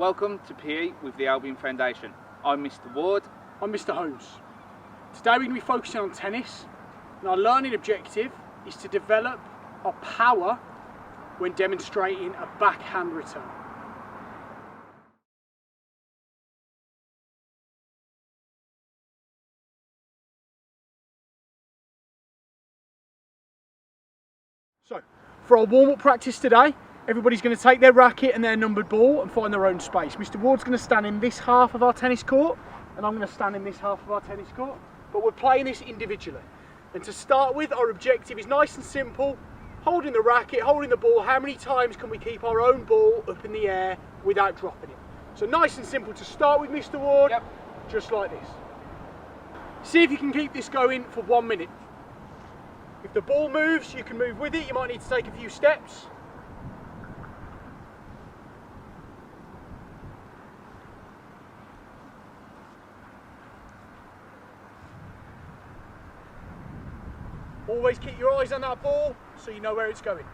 Welcome to PE with the Albion Foundation. I'm Mr. Ward. I'm Mr. Holmes. Today we're going to be focusing on tennis, and our learning objective is to develop our power when demonstrating a backhand return. So, for our warm-up practice today, everybody's going to take their racket and their numbered ball and find their own space. Mr. Ward's going to stand in this half of our tennis court, and I'm going to stand in this half of our tennis court. But we're playing this individually. And to start with, our objective is nice and simple. Holding the racket, holding the ball, how many times can we keep our own ball up in the air without dropping it? So nice and simple to start with, Mr. Ward, Yep. Just like this. See if you can keep this going for 1 minute. If the ball moves, you can move with it. You might need to take a few steps. Always keep your eyes on that ball so you know where it's going.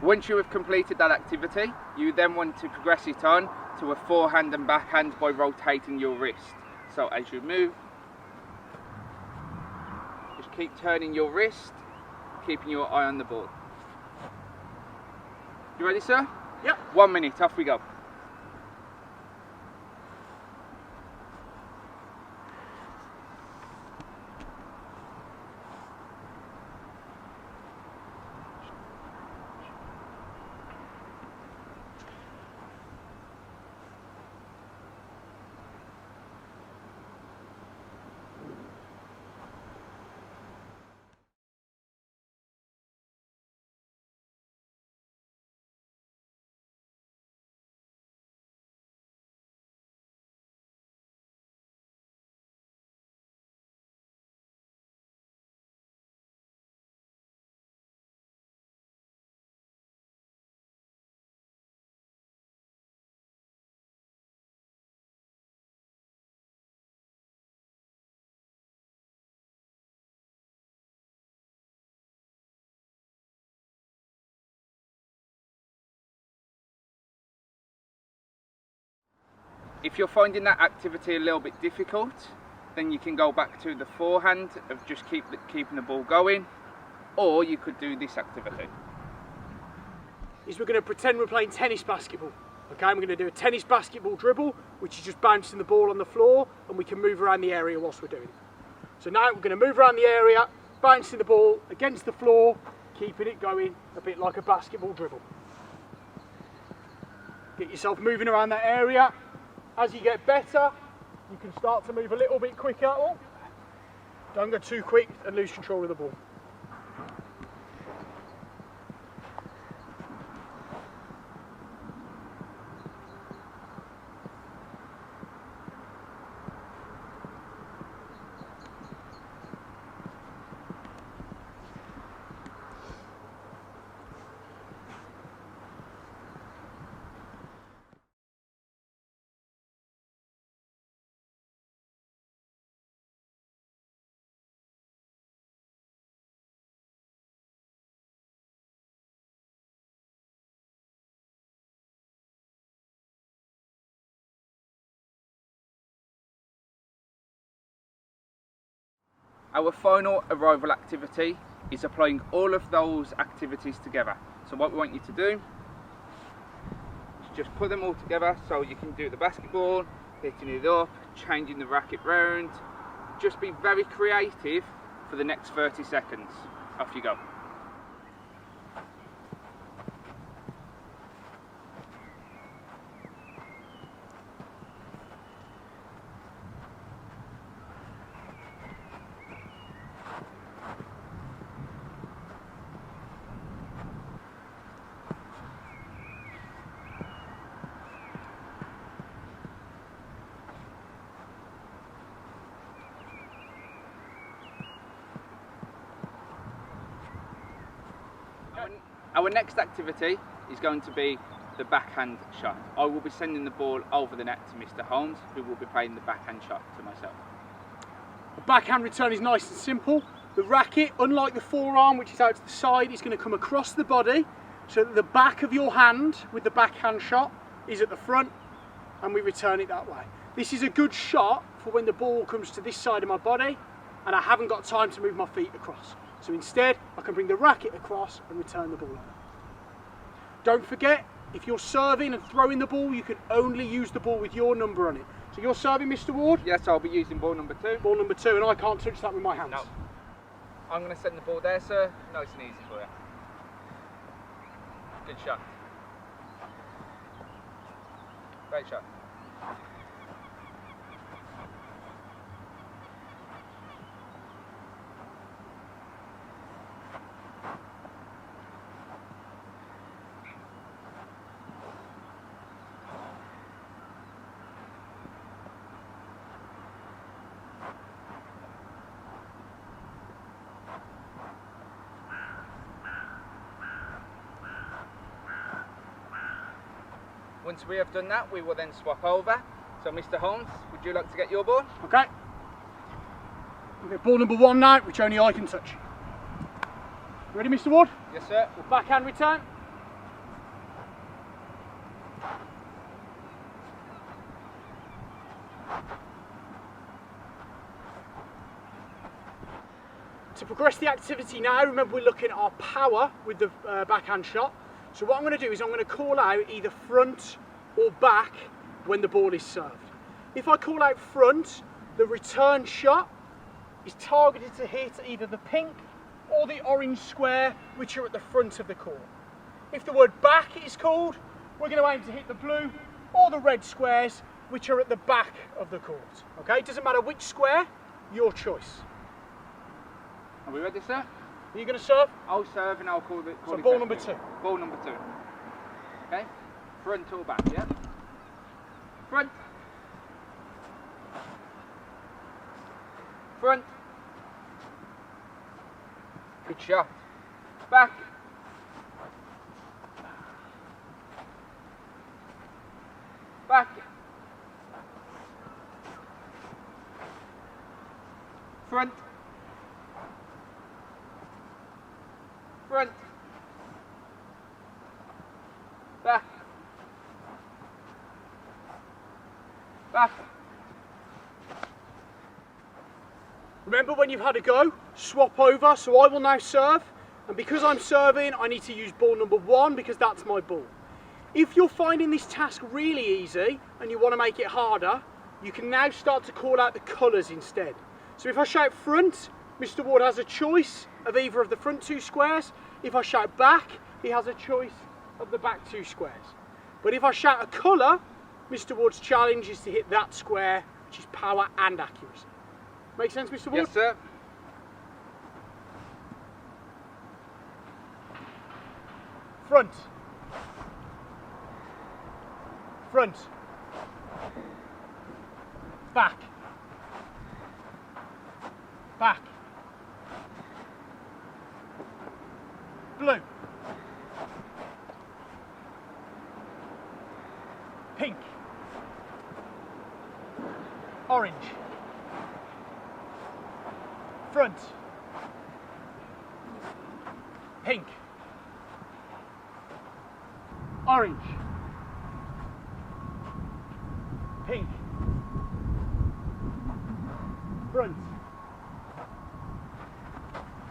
Once you have completed that activity, you then want to progress it on to a forehand and backhand by rotating your wrist. So as you move, just keep turning your wrist, keeping your eye on the ball. You ready, sir? Yep. 1 minute, off we go. If you're finding that activity a little bit difficult, then you can go back to the forehand of just keeping the ball going, or you could do this activity. We're going to pretend we're playing tennis basketball. Okay, we're going to do a tennis basketball dribble, which is just bouncing the ball on the floor, and we can move around the area whilst we're doing it. So now we're going to move around the area, bouncing the ball against the floor, keeping it going a bit like a basketball dribble. Get yourself moving around that area. As you get better, you can start to move a little bit quicker. Oh, don't go too quick and lose control of the ball. Our final arrival activity is applying all of those activities together. So what we want you to do is just put them all together, so you can do the basketball, hitting it up, changing the racket round. Just be very creative for the next 30 seconds. Off you go. Our next activity is going to be the backhand shot. I will be sending the ball over the net to Mr. Holmes, who will be playing the backhand shot to myself. The backhand return is nice and simple. The racket, unlike the forearm, which is out to the side, is going to come across the body, so that the back of your hand with the backhand shot is at the front, and we return it that way. This is a good shot for when the ball comes to this side of my body and I haven't got time to move my feet across. So instead, I can bring the racket across and return the ball over. Don't forget, if you're serving and throwing the ball, you can only use the ball with your number on it. So you're serving, Mr. Ward? Yes, I'll be using ball number 2. Ball number 2, and I can't touch that with my hands. No. I'm going to send the ball there, sir. Nice and easy for you. Good shot. Great shot. Once we have done that, we will then swap over. So Mr. Holmes, would you like to get your ball? Okay. We've got ball number 1 now, which only I can touch. Ready, Mr. Ward? Yes, sir. We'll backhand return. To progress the activity now, remember we're looking at our power with the backhand shot. So what I'm going to do is I'm going to call out either front or back when the ball is served. If I call out front, the return shot is targeted to hit either the pink or the orange square, which are at the front of the court. If the word back is called, we're going to aim to hit the blue or the red squares, which are at the back of the court. Okay, it doesn't matter which square, your choice. Are we ready, sir? Are you going to serve? I'll serve and I'll call it. So ball number 2. Ball number 2. Okay? Front or back, yeah? Front. Front. Good shot. Back. Back. Front. Front. Back. Back. Remember, when you've had a go, swap over. So I will now serve, and because I'm serving, I need to use ball number 1 because that's my ball. If you're finding this task really easy and you want to make it harder, you can now start to call out the colours instead. So if I shout front, Mr. Ward has a choice of either of the front 2 squares. If I shout back, he has a choice of the back 2 squares. But if I shout a colour, Mr. Ward's challenge is to hit that square, which is power and accuracy. Make sense, Mr. Ward? Yes, sir. Front. Front. Back. Back. Blue. Pink. Orange. Front. Pink. Orange. Pink. Front.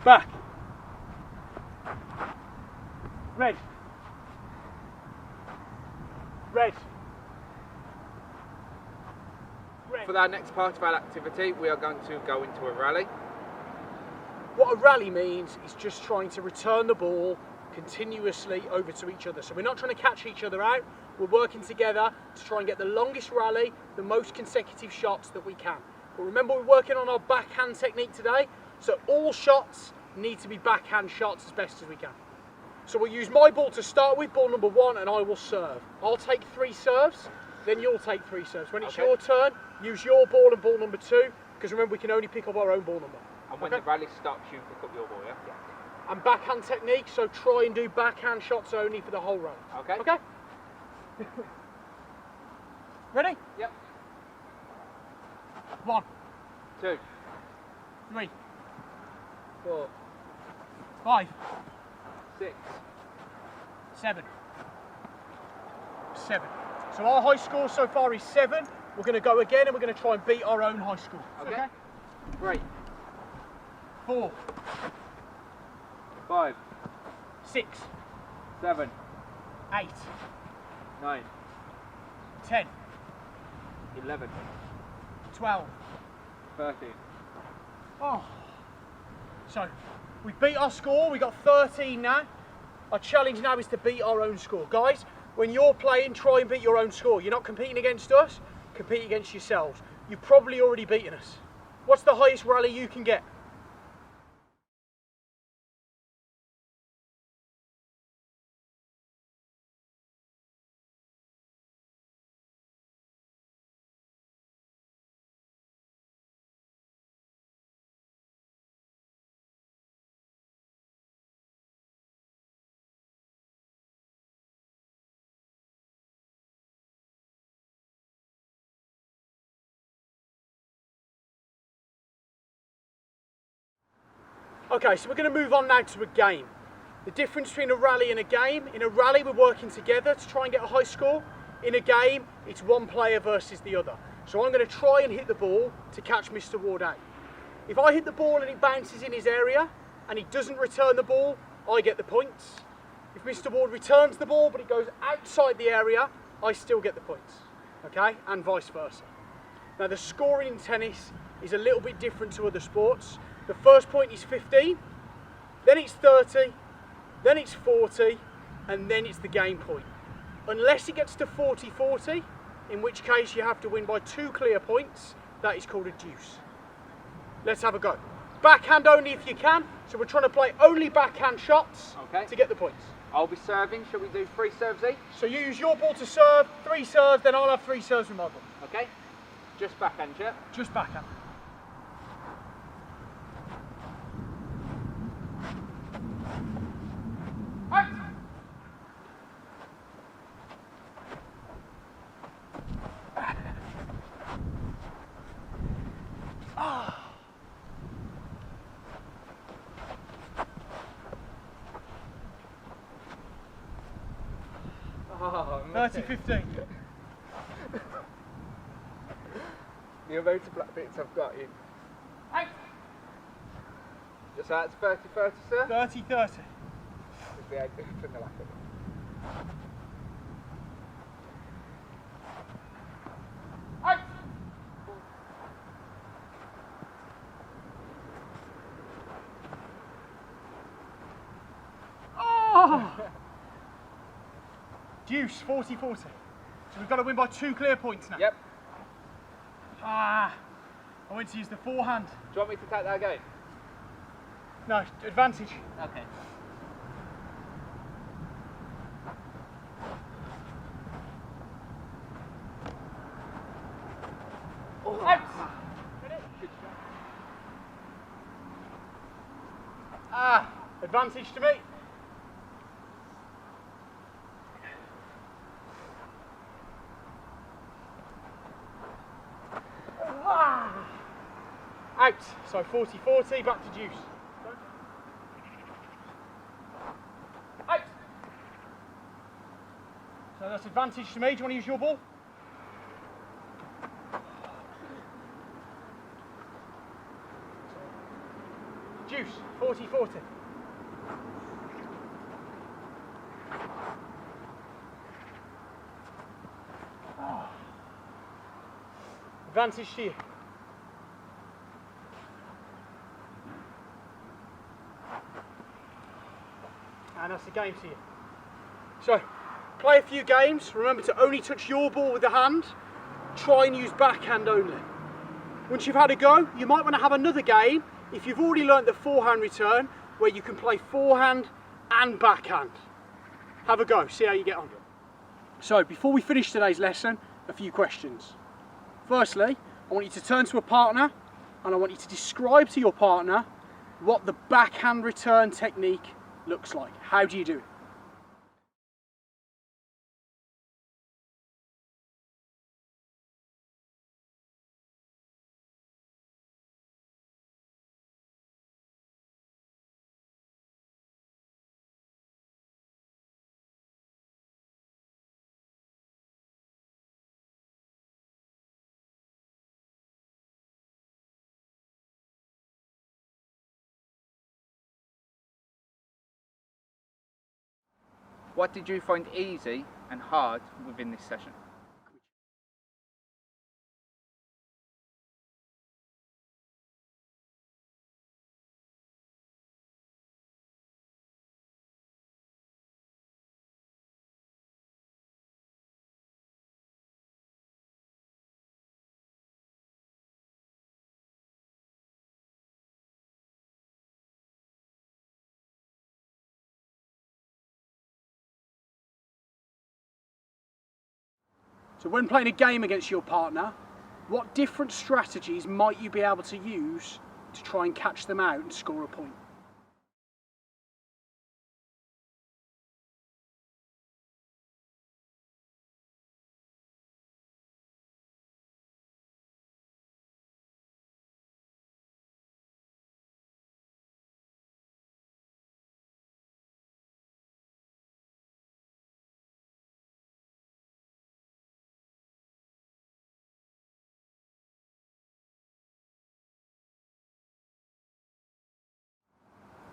Back. Red. Red. Red. For our next part of our activity, we are going to go into a rally. What a rally means is just trying to return the ball continuously over to each other. So we're not trying to catch each other out, we're working together to try and get the longest rally, the most consecutive shots that we can. But remember, we're working on our backhand technique today, so all shots need to be backhand shots as best as we can. So we'll use my ball to start with, ball number 1, and I will serve. I'll take 3 serves, then you'll take 3 serves. When it's your turn, use your ball and ball number 2, because remember, we can only pick up our own ball number. And when the rally stops, you pick up your ball, yeah? and backhand technique, so try and do backhand shots only for the whole round. Okay. Okay? Ready? Yep. 1, 2, 3, 4, 5, 6. 7. 7. So our high score so far is 7. We're going to go again and we're going to try and beat our own high score. Okay. 3, 4, 5, 6, 7, 8, 9, 10, 11, 12. 13. Oh. So we beat our score, we got 13 now. Our challenge now is to beat our own score. Guys, when you're playing, try and beat your own score. You're not competing against us, compete against yourselves. You've probably already beaten us. What's the highest rally you can get? Okay, so we're going to move on now to a game. The difference between a rally and a game: in a rally we're working together to try and get a high score. In a game, it's one player versus the other. So I'm going to try and hit the ball to catch Mr. Ward out. If I hit the ball and it bounces in his area and he doesn't return the ball, I get the points. If Mr. Ward returns the ball but it goes outside the area, I still get the points. Okay, and vice versa. Now the scoring in tennis is a little bit different to other sports. The first point is 15, then it's 30, then it's 40, and then it's the game point. Unless it gets to 40-40, in which case you have to win by 2 clear points, that is called a deuce. Let's have a go. Backhand only if you can, so we're trying to play only backhand shots to get the points. I'll be serving, shall we do 3 serves each? So you use your ball to serve, 3 serves, then I'll have 3 serves with my ball. Okay. Just backhand, yeah? Just backhand. Out! Oh, 30-15. The amount of black bits I've got in. Out! So that's 30-30, sir? 30-30. The egg from the lack of it. Out! Oh! Deuce, 40-40. So we've got to win by 2 clear points now. Yep. Ah, I went to use the forehand. Do you want me to take that again? No, advantage. Okay. Oh. Out! Ah, advantage to me. Ah. Out. So 40-40, back to deuce. Out. So that's advantage to me. Do you want to use your ball? Deuce, 40-40. Oh. Advantage to you. And that's the game to you. So, play a few games. Remember to only touch your ball with the hand. Try and use backhand only. Once you've had a go, you might want to have another game if you've already learnt the forehand return, where you can play forehand and backhand. Have a go, see how you get on. So, before we finish today's lesson, a few questions. Firstly, I want you to turn to a partner and I want you to describe to your partner what the backhand return technique looks like. How do you do it? What did you find easy and hard within this session? So when playing a game against your partner, what different strategies might you be able to use to try and catch them out and score a point?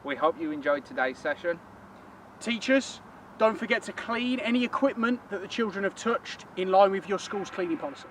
We hope you enjoyed today's session. Teachers, don't forget to clean any equipment that the children have touched in line with your school's cleaning policy.